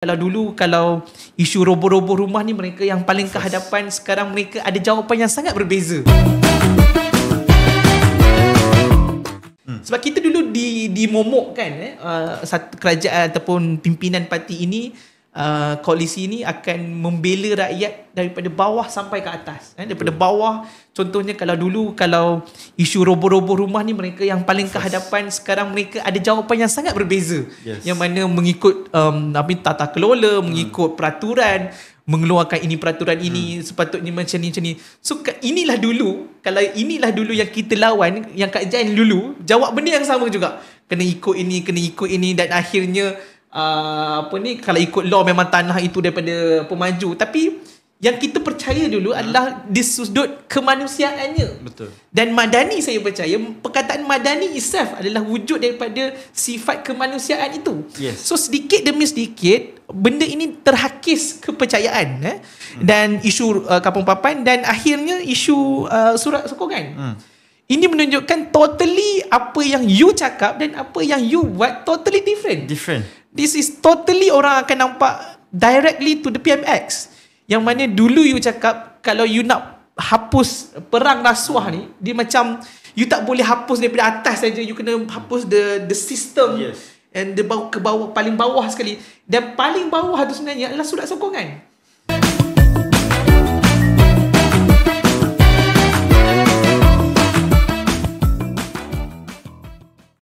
Kalau dulu, kalau isu roboh-roboh rumah ni, mereka yang paling ke hadapan. Sekarang mereka ada jawapan yang sangat berbeza. Sebab kita dulu dimomokkan satu kerajaan ataupun pimpinan parti ini, koalisi ini akan membela rakyat daripada bawah sampai ke atas. Daripada bawah, contohnya kalau dulu, kalau isu roboh-roboh rumah ni, mereka yang paling ke hadapan. Sekarang mereka ada jawapan yang sangat berbeza. Yang mana mengikut tata kelola, mengikut peraturan, mengeluarkan ini peraturan ini, sepatutnya macam ni. So inilah dulu, kalau inilah dulu yang kita lawan, yang Kak Jain dulu jawab benda yang sama juga. Kena ikut ini, dan akhirnya kalau ikut law memang tanah itu daripada pemaju. Tapi yang kita percaya dulu adalah di sudut kemanusiaannya. Betul. Dan madani, saya percaya perkataan madani itself adalah wujud daripada sifat kemanusiaan itu. Yes. So sedikit demi sedikit benda ini terhakis kepercayaan dan isu Kampung Papan, dan akhirnya isu surat sokongan. Ini menunjukkan totally apa yang you cakap dan apa yang you buat totally different. This is totally orang akan nampak directly to the PMX. Yang mana dulu you cakap kalau you nak hapus perang rasuah ni, dia macam you tak boleh hapus daripada atas saja, you kena hapus the system. Yes. And ke bawah, paling bawah sekali. Dan paling bawah tu sebenarnya adalah surat sokongan.